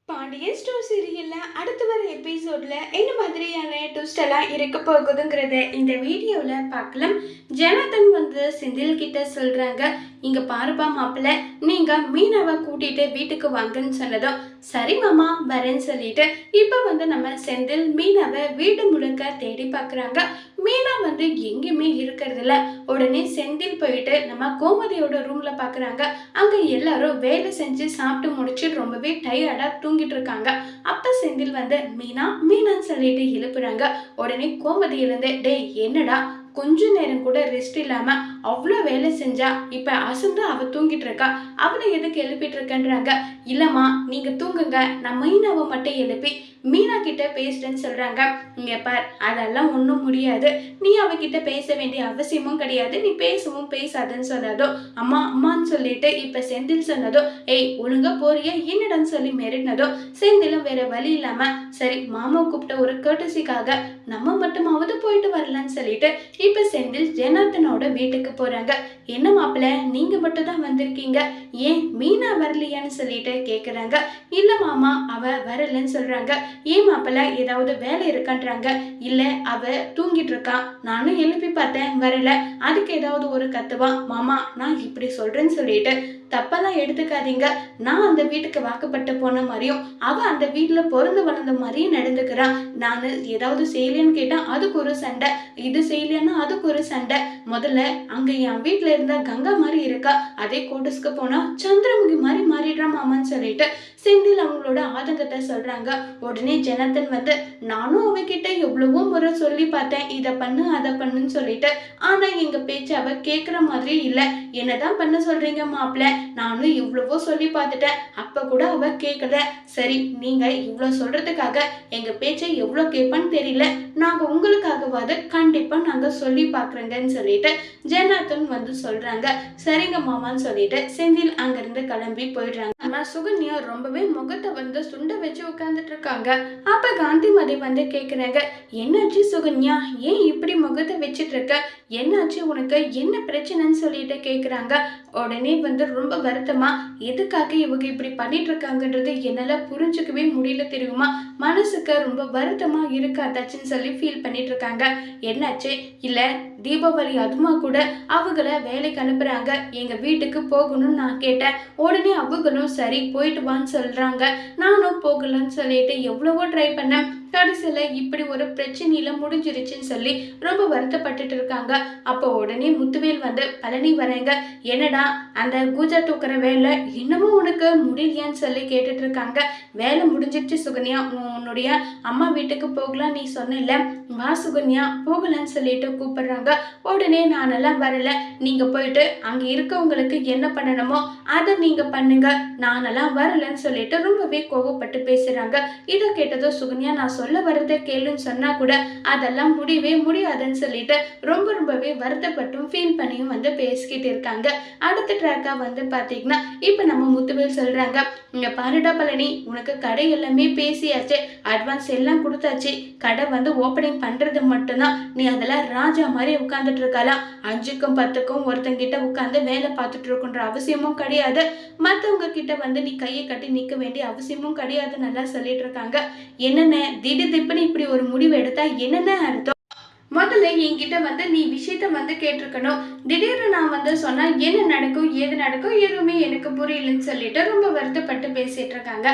Pandian store சீரியல்ல அடுத்து வர எபிசோட்ல என்ன மாதிரியான ட்விஸ்ட் எல்லாம் இருக்க போகுதுங்கிறத இந்த வீடியோல பார்க்கலாம். ஜனார்தன் வந்து செந்தில் கிட்ட சொல்றாங்க, இங்க பாருப்பா மாப்பிள்ள, நீங்க மீனாவை கூட்டிட்டு வீட்டுக்கு வாங்கன்னு சொன்னதும் சரி மாமா வரேன்னு சொல்லிட்டு இப்ப வந்து நம்ம செந்தில் மீனாவை வீடு முழுக்க தேடி பார்க்கறாங்க. மீனா வந்து எங்கேயுமே இருக்கிறது இல்ல. உடனே செந்தில் போயிட்டு நம்ம கோமதியோட ரூம்ல பாக்குறாங்க. அங்க எல்லாரும் வேலை செஞ்சு சாப்பிட்டு முடிச்சு ரொம்பவே டயர்டா தூங்கிட்டு இருக்காங்க. அப்ப செந்தில் வந்து மீனா மீனான்னு சொல்லிட்டு எழுப்புறாங்க. உடனே கோமதி இருந்து, டேய் என்னடா கொஞ்ச நேரம் கூட ரெஸ்ட் இல்லாம அவ்வளோ வேலை செஞ்சா இப்ப அசந்து அவ தூங்கிட்டு இருக்கா, அவனை எதுக்கு எழுப்பிட்டு இருக்கன்றாங்க. இல்லம்மா நீங்க தூங்குங்க, நான் மீனாவை மட்டும் எழுப்பி மீனா கிட்ட பேசுறேன்னு சொல்றாங்க. இங்க பார், அதெல்லாம் ஒன்றும் முடியாது, நீ அவகிட்ட பேச வேண்டிய அவசியமும் கிடையாது, நீ பேசவும் பேசாதுன்னு சொன்னதோ அம்மா அம்மான்னு சொல்லிட்டு இப்ப செந்தில் சொன்னதோ ஏய் ஒழுங்கா போறியா என்னடான்னு சொல்லி மிரட்டினதோ செந்திலும் வேற வழி இல்லாம சரி மாமா கூப்பிட்ட ஒரு கேட்டசிக்காக நம்ம மட்டுமாவது போயிட்டு வரலான்னு சொல்லிட்டு இப்ப செந்தில் ஜனார்தனோட வீட்டுக்கு போறாங்க. என்ன மாப்பிள்ள நீங்க மட்டும் தான் வந்திருக்கீங்க, ஏன் மீனா வரலையான்னு சொல்லிட்டு கேக்குறாங்க. இல்ல மாமா அவ வரலன்னு சொல்றாங்க. ஏன் மாப்பிள்ள ஏதாவது வேலை இருக்கான்றாங்க. இல்ல அவ தூங்கிட்டு இருக்கா, நானும் எழுப்பி பார்த்தேன் வரல, அதுக்கு ஏதாவது ஒரு கத்துவா. மாமா நான் இப்படி சொல்றேன்னு சொல்லிட்டு தப்பெல்லாம் எடுத்துக்காதீங்க, நான் அந்த வீட்டுக்கு வாக்கப்பட்டு போன மாதிரியும் அவ அந்த வீட்டுல பிறந்து வளர்ந்த மாதிரியும் நடந்துக்கிறான். நான் ஏதாவது செய்யலன்னு கேட்டா அதுக்கு ஒரு சண்டை, இது செய்யலன்னா அதுக்கு ஒரு சண்டை. முதல்ல அங்க என் வீட்டுல இருந்த கங்கா மாதிரி இருக்கா, அதே கோட்டஸ்க்கு போனா சந்திரமுகி மாதிரி மாறிடுறான் மாமான்னு சொல்லிட்டு செந்தில் அவங்களோட ஆதங்கத்தை சொல்றாங்க. உடனே ஜனார்தன் வந்து நானும் அவகிட்ட எவ்வளவோ முறை சொல்லி பார்த்தேன், இதை பண்ணு அதை பண்ணுன்னு சொல்லிட்டு, ஆனா எங்க பேச்சு அவ கேட்குற மாதிரி இல்லை. என்னதான் பண்ண சொல்றீங்க மாப்பிள்ள, நானும் இவ்வளவோ சொல்லி பார்த்துட்டேன், அப்ப கூட அவ கேட்கல. சரி நீங்க இவ்வளவு சொல்றதுக்காக எங்க பேச்சை எவ்வளவு கேட்பான்னு தெரியல, நாங்க உங்களுக்காகவாது கண்டிப்பா நாங்க சொல்லி பாக்குறேங்கன்னு சொல்லிட்டு ஜனார்தன் வந்து சொல்றாங்க. சரிங்க மாமான்னு சொல்லிட்டு செந்தில் அங்கிருந்து கிளம்பி போயிடுறாங்க. நம்ம சுகன்யா ரொம்பவே முகத்தை வந்து சுண்ட வச்சு உட்கார்ந்துட்டு இருக்காங்க. அப்ப காந்திமதி வந்து கேக்குறாங்க, என்னாச்சு சுகன்யா, ஏன் இப்படி முகத்தை வச்சிட்டு இருக்க, என்னாச்சு உனக்கு, என்ன பிரச்சனைன்னு சொல்லிட்டு கேக்குறாங்க. உடனே வந்து ரொம்ப வருத்தமா, எதுக்காக இவங்க இப்படி பண்ணிட்டு இருக்காங்கன்றது என்னால புரிஞ்சுக்கவே முடியல தெரியுமா, மனசுக்கு ரொம்ப வருத்தமா இருக்காதாச்சுன்னு சொல்லி ஃபீல் பண்ணிட்டு இருக்காங்க. என்னாச்சு, இல்ல தீபாவளி அதுமா கூட அவங்கள வேலைக்கு அனுப்புறாங்க, எங்க வீட்டுக்கு போகணும்னு நான் கேட்டேன். உடனே அவங்களும் சரி போயிட்டு வான்னு சொல்றாங்க. நானும் போகலன்னு சொல்லிட்டு எவ்வளவோ ட்ரை பண்ணேன், கடைசியில இப்படி ஒரு பிரச்சனையில முடிஞ்சிருச்சுன்னு சொல்லி ரொம்ப வருத்தப்பட்டுட்டு இருக்காங்க. அப்போ உடனே முத்துவேல் வந்து பழனி வரேங்க, என்னடா அந்த பூஜா தூக்குற வேலை இன்னமும் உனக்கு முடியலையான்னு சொல்லி கேட்டுட்டு இருக்காங்க. வேலை முடிஞ்சிருச்சு சுகன்யா, உன்னுடைய அம்மா வீட்டுக்கு போகலாம் நீ சொன்ன, வா சுகன்யா போகலான்னு சொல்லிட்டு கூப்பிடுறாங்க. உடனே நானெல்லாம் வரல, நீங்க போயிட்டு அங்க இருக்கவங்களுக்கு என்ன பண்ணணுமோ அதை நீங்க பண்ணுங்க, நானெல்லாம் வரலன்னு சொல்லிட்டு ரொம்பவே கோவப்பட்டு பேசுறாங்க. இதை கேட்டதோ சுகன்யா நான் சொல்ல வர்றதை கேளுன்னு சொன்னா கூட அதெல்லாம் முடியவே முடியாதுன்னு சொல்லிட்டு ரொம்பவே வருத்தப்பட்டும் ஃபீல் பண்ணியும் வந்து பேசிக்கிட்டு இருக்காங்க. அடுத்த ட்ராக்கா வந்து பாத்தீங்கன்னா இப்ப நம்ம முத்துவேல் சொல்றாங்க, இங்க பாருடா பழனி, உனக்கு கடை எல்லாமே பேசியாச்சு, அட்வான்ஸ் எல்லாம் கொடுத்தாச்சு, கடை வந்து ஓப்பனிங் பண்றது மட்டும்தான், நீ அதெல்லாம் ராஜா மாதிரி உட்கார்ந்துட்டு இருக்கலாம், 5க்கும் 10க்கும் ஒருத்தங்கிட்ட உட்கார்ந்து வேலை பார்த்துட்டு இருக்குன்ற அவசியமும் கிடையாது, மற்றவங்க கிட்ட வந்து நீ கையை கட்டி நிக்க வேண்டிய அவசியமும் கிடையாது நல்லா சொல்லிட்டு இருக்காங்க. என்னென்ன திடீர்னு இப்படி ஒரு முடிவு எடுத்தா என்னென்ன அர்த்தம், முதல்ல என்கிட்ட வந்து நீ விஷயத்த வந்து கேட்டிருக்கணும், திடீர்னு நான் வந்து சொன்னா என்ன நடக்கும் ஏது நடக்கும் எதுவுமே எனக்கு புரியலன்னு சொல்லிட்டு ரொம்ப வருத்தப்பட்டு பேசிட்டு இருக்காங்க.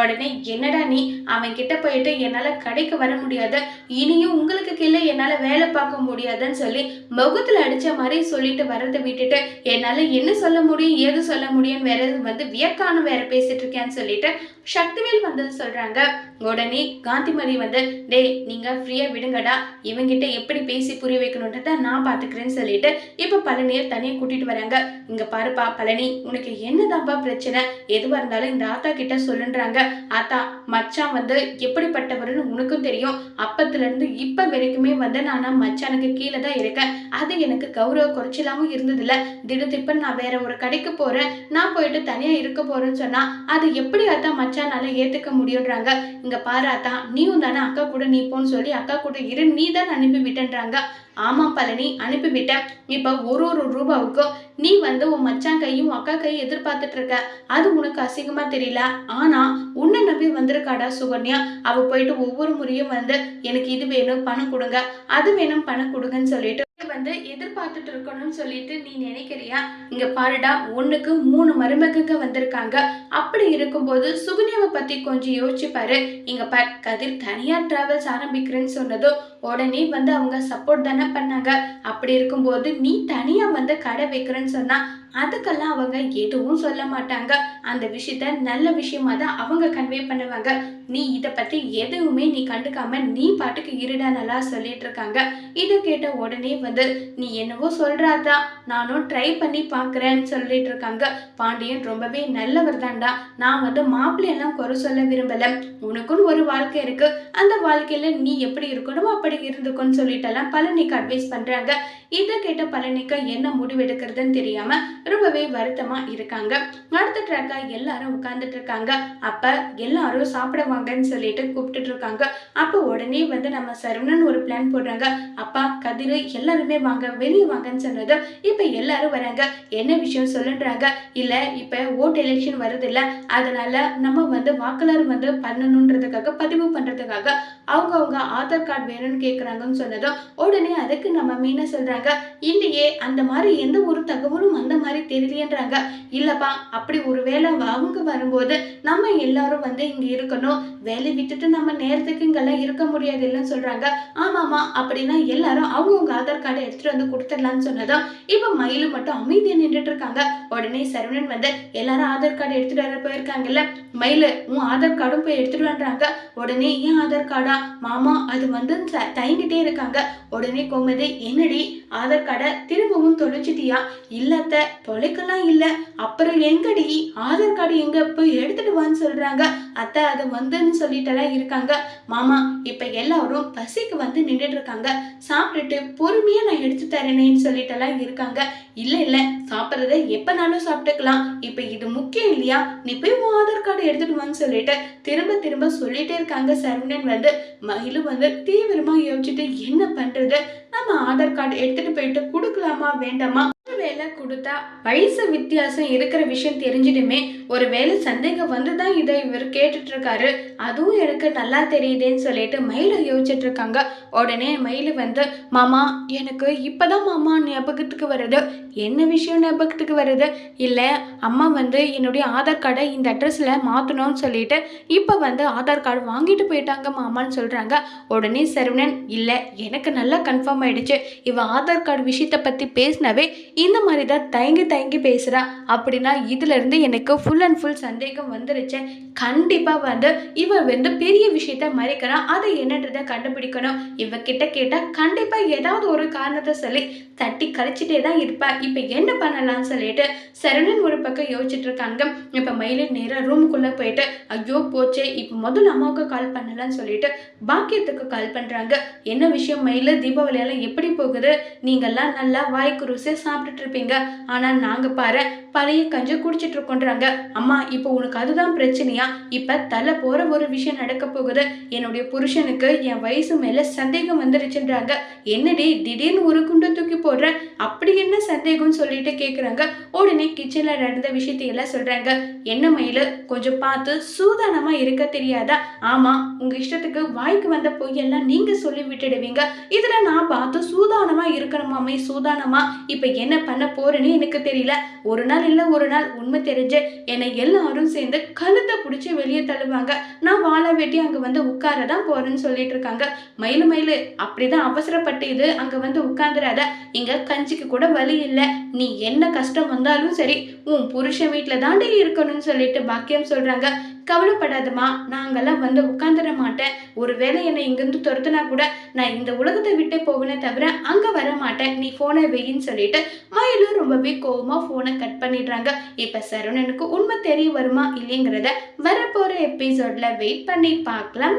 உடனே என்னடா நீ, அவன் கிட்ட போயிட்டு என்னால கடைக்கு வர முடியாது, இனியும் உங்களுக்கு கீழே என்னால வேலை பார்க்க முடியாதுன்னு சொல்லி முகத்துல அடிச்ச மாதிரி சொல்லிட்டு வர்றதை விட்டுட்டு என்னால என்ன சொல்ல முடியும் ஏது சொல்ல முடியும்னு வேற வந்து வியக்கான வேற பேசிட்டு இருக்கேன்னு சொல்லிட்டு சக்திவேல் வந்து சொல்றாங்க. உடனே காந்திமதி வந்து டேய் நீங்க ஃப்ரீயா விடுங்கடா, இவங்கிட்ட எப்படி பேசி புரிய வைக்கணுன்றத நான் பாத்துக்கிறேன்னு சொல்லிட்டு இப்ப பழனியை தனியா கூட்டிட்டு வராங்க. இங்க பாருப்பா பழனி, உனக்கு என்னதான்ப்பா பிரச்சனை, எதுவா இருந்தாலும் இந்த ஆத்தா கிட்ட சொல்லுன்றாங்க. ஆத்தா மச்சான் வந்து எப்படிப்பட்டவருன்னு உனக்கும் தெரியும், அப்பத்துல இருந்து இப்ப வரைக்குமே வந்து நான் மச்சானுக்கு கீழே தான் இருக்கேன், அது எனக்கு கௌரவ குறைச்சலாமும் இருந்தது இல்ல, திடீர்னு நான் வேற ஒரு கடைக்கு போறேன், நான் போயிட்டு தனியா இருக்க போறேன்னு சொன்னா அது எப்படி ஆத்தா மச்சானால ஏத்துக்க முடியுன்றாங்க. இங்க பாரு ஆத்தா, நீயும் தானே அக்கா கூட நீ போன்னு சொல்லி அக்கா கூட இரு, நீ தான் அனுப்பி விட்டேன்றாங்க. ஆமா பழனி அனுப்பிவிட்டேன், இப்ப ஒரு ரூபாவுக்கும் நீ வந்து உன் மச்சான் கையும் அக்கா கையும் எதிர்பார்த்துட்டு இருக்க, அது உனக்கு அசிங்கமா தெரியல, ஆனா உன்னை நம்பி வந்த வந்திருக்காடா சுகன்யா, அவ போயிட்டு ஒவ்வொரு முறையும் வந்து எனக்கு இது வேணும் பணம் கொடுங்க, அது வேணும் பணம் கொடுங்கன்னு சொல்லிட்டு வந்து எதிர்பார்த்துட்டு இருக்கணும்னு சொல்லிட்டு நீ நினைக்கிறியா? இங்க பாருடா, 1க்கு 3 மருமகங்க வந்திருக்காங்க. அப்படி இருக்கும்போது சுகன்யாவை பத்தி கொஞ்சம் யோசிச்சு பாரு. இங்க பார், கதிர் தனியா டிராவல்ஸ் ஆரம்பிக்கிறேன்னு சொன்னதும் உடனே வந்து அவங்க சப்போர்ட் தானே பண்ணாங்க. அப்படி இருக்கும்போது நீ தனியா வந்து கடை வைக்கிறேன்னு சொன்னா அதுக்கெல்லாம் அவங்க எதுவும் சொல்ல மாட்டாங்க. அந்த விஷயத்த நல்ல விஷயமா தான் அவங்க கன்வே பண்ணுவாங்க. நீ இதை பத்தி எதுவுமே நீ கண்டுக்காம நீ பாட்டுக்கு இருடா நல்லா சொல்லிட்டு இருக்காங்க. இதை கேட்ட உடனே வந்து நீ என்னவோ சொல்றாதா, நானும் ட்ரை பண்ணி பாக்குறேன்னு சொல்லிட்டு இருக்காங்க. பாண்டியன் ரொம்பவே நல்லவர் தான்டா, நான் வந்து மாப்பிள்ளையெல்லாம் குறை சொல்ல விரும்பல, உனக்குன்னு ஒரு வாழ்க்கை இருக்கு, அந்த வாழ்க்கையில நீ எப்படி இருக்கணும் அப்படி இருந்துக்குன்னு சொல்லிட்டெல்லாம் பழனிக்கு அட்வைஸ் பண்றாங்க. இதை கேட்ட பழனிக்கு என்ன முடிவெடுக்கிறதுன்னு தெரியாம ரொம்பவே வருத்தமா இருக்காங்க. அடுத்த ட்ராக்கா எல்லாரும் உட்கார்ந்துட்டு இருக்காங்க. அப்ப எல்லாரும் சாப்பிட வாங்கன்னு சொல்லிட்டு கூப்பிட்டுட்டு இருக்காங்க. அப்ப உடனே வந்து நம்ம சரவணன் ஒரு பிளான் போடுறாங்க. அப்பா கதிர் எல்லாருமே வாங்க, வெளியே வாங்கன்னு சொன்னது. இப்ப எல்லாரும் வராங்க. என்ன விஷயம் சொல்லுன்றாங்க. இல்ல இப்ப ஓட் எலெக்ஷன் வருது இல்ல, அதனால நம்ம வந்து வாக்காளர் வந்து பண்ணணுன்றதுக்காக பதிவு பண்றதுக்காக அவங்க ஆதார் கார்டு வேணும்னு கேக்குறாங்கன்னு சொன்னதும் உடனே அதுக்கு நம்ம மீன சொல்றாங்க, இல்லையே அந்த மாதிரி எந்த ஒரு தகவலும் அந்த மாதிரி தெரியலன்றாங்க. இல்லப்பா, அப்படி ஒரு வேலை அவங்க வரும்போது நம்ம எல்லாரும் வந்து இங்க இருக்கணும், வேலை விட்டுட்டு நம்ம நேரத்துக்கு இங்கெல்லாம் இருக்க முடியாது இல்லைன்னு சொல்றாங்க. ஆமாமா, அப்படின்னா எல்லாரும் அவங்கவுங்க ஆதார் கார்டை எடுத்துட்டு வந்து கொடுத்துடலான்னு சொன்னதும் இப்ப மயிலு மட்டும் அமைதியா நின்றுட்டு இருக்காங்க. உடனே சரவணன் வந்து எல்லாரும் ஆதார் கார்டு எடுத்துட்டு வர போயிருக்காங்கல்ல, மயிலு உன் ஆதார் கார்டும் போய் எடுத்துட்டு வந்தாங்க. உடனே ஏன் ஆதார் கார்டா மாமா, அது வந்து தயங்கிட்டே இருக்காங்க. உடனே கோமதி, என்னடி ஆதார் கார்டை திரும்பவும் தொலைச்சிட்டியா? இல்லத்த, தொலைக்கலாம் இல்ல, அப்புறம் எங்கடி ஆதார் கார்டு எங்க போய் எடுத்துட்டு வான்னு சொல்றாங்க. அத்தை அது வந்துன்னு சொல்லிட்டெல்லாம் இருக்காங்க. மாமா, இப்ப எல்லாரும் பசிக்கு வந்து நின்றுட்டு இருக்காங்க, சாப்பிட்டுட்டு பொறுமையா நான் எடுத்து தரேனேன்னு சொல்லிட்டெல்லாம் இருக்காங்க. இல்ல இல்ல, சாப்பிட்றத எப்பனாலும் சாப்பிட்டுக்கலாம், இப்ப இது முக்கியம் இல்லையா, நீ போய் உன் ஆதார் கார்டு எடுத்துட்டு வான்னு சொல்லிட்டு திரும்ப திரும்ப சொல்லிட்டே இருக்காங்க. சரவணன் வந்து மயிலு வந்து தீவிரமா யோசிச்சுட்டு என்ன பண்றது, நம்ம ஆதார் கார்டு எடுத்துட்டு போயிட்டு கொடுக்கலாமா வேண்டாமா, வேலை கொடுத்தா வயசு வித்தியாசம் இருக்கிற விஷயம் தெரிஞ்சிடுமே, ஒரு வேலை சந்தேகம் வந்துதான் இதை இவர் கேட்டுட்டு இருக்காரு, அதுவும் எனக்கு நல்லா தெரியுதேன்னு சொல்லிட்டு மயில யோசிச்சுட்டு இருக்காங்க. உடனே மயிலு வந்து மாமா, எனக்கு இப்பதான் மாமா ஞாபகத்துக்கு வருது. என்ன விஷயம் ஞாபகத்துக்கு வருது? இல்லை, அம்மா வந்து என்னுடைய ஆதார் கார்டை இந்த அட்ரஸ்ல மாற்றணும்னு சொல்லிட்டு இப்போ வந்து ஆதார் கார்டு வாங்கிட்டு போயிட்டாங்க மாமான்னு சொல்றாங்க. உடனே சரவணன், இல்லை எனக்கு நல்லா கன்ஃபார்ம் ஆயிடுச்சு, இவ ஆதார் கார்டு விஷயத்தை பற்றி பேசினவே இந்த மாதிரி தான் தயங்கி தயங்கி பேசுகிறா, அப்படின்னா இதுலேருந்து எனக்கு ஃபுல் அண்ட் ஃபுல் சந்தேகம் வந்துருச்சு. கண்டிப்பாக வந்து இவ வந்து பெரிய விஷயத்த மறைக்கிறான், அதை என்னன்றதை கண்டுபிடிக்கணும். இவகிட்ட கேட்டால் கண்டிப்பாக ஏதாவது ஒரு காரணத்தை சொல்லி தட்டி கழிச்சிட்டே தான் இருப்பா. இப்போ என்ன பண்ணலாம்னு சொல்லிட்டு சரவணன் ஒரு பக்கம் யோசிச்சுட்டு இருக்காங்க. இப்போ மயிலு நேராக ரூமுக்குள்ளே போயிட்டு ஐயோ போச்சே, இப்போ முதல்ல அம்மாவுக்கு கால் பண்ணலான்னு சொல்லிட்டு பாக்கியத்துக்கு கால் பண்ணுறாங்க. என்ன விஷயம் மயிலு, தீபாவளியெல்லாம் எப்படி போகுது? நீங்கள்லாம் நல்லா வாய்க்கு ருசியாக சாப்பிட்டுட்டு இருப்பீங்க, ஆனால் நாங்கள் பாரு பழைய கஞ்சி குடிச்சிட்டு இருக்கோன்றாங்க. அம்மா, இப்போ உனக்கு அதுதான் பிரச்சனையா? இப்போ தலை போகிற ஒரு விஷயம் நடக்க போகுது, என்னுடைய புருஷனுக்கு என் வயசு மேலே சந்தேகம் வந்துருச்சுன்றாங்க. என்னடி திடீர்னு ஒரு குண்டை தூக்கி போடுற, அப்படி என்ன சந்தேகம்னு சொல்லிட்டு கேட்குறாங்க. உடனே கிச்சனில் நடந்த விஷயத்தையெல்லாம் சொல்கிறாங்க. என்ன மயிலு, கொஞ்சம் பார்த்து சூதானமாக இருக்க தெரியாதா? ஆமாம், உங்கள் இஷ்டத்துக்கு வாய்க்கு வந்த பொய்யெல்லாம் நீங்கள் சொல்லி விட்டுடுவீங்க, இதில் நான் பார்த்து சூதானமாக இருக்கணுமாமே. சூதானமா இப்போ என்ன பண்ண போறேன்னு எனக்கு தெரியல, ஒரு நாள் இல்லை ஒரு நாள் உண்மை தெரிஞ்சு என்னை எல்லாரும் சேர்ந்து கழுத்தை பிடிச்சி வெளியே தள்ளுவாங்க, நான் வாழை வெட்டி அங்கே வந்து உட்காரதான் போறேன்னு சொல்லிட்டு இருக்காங்க. மயிலு மயிலு, அப்படிதான் அவசரப்பட்டு இது அங்கே வந்து உட்காந்துடாத, இங்கே கஞ்சிக்கு கூட வழி இல்லை, நீ என்ன கஷ்டம் வந்தாலும் சரி உன் புருஷன் வீட்டில் தாண்டி இருக்கணும்னு சொல்லிட்டு பாக்கியம் சொல்றாங்க. கவலைப்படாதம்மா, நாங்கெல்லாம் வந்து உட்காந்துட மாட்டேன், ஒரு வேளை என்னை இங்கிருந்து துரத்துனா கூட நான் இந்த உலகத்தை விட்டே போவேனே தவிர அங்கே வர மாட்டேன், நீ ஃபோனை வெயின்னு சொல்லிட்டு மயிலு ரொம்பவே கோவமா ஃபோனை கட் பண்ணிடுறாங்க. இப்போ சரவணனுக்கு உண்மை தெரிய வருமா இல்லைங்கிறத வரப்போகிற எபிசோட்ல வெயிட் பண்ணி பார்க்கலாம்.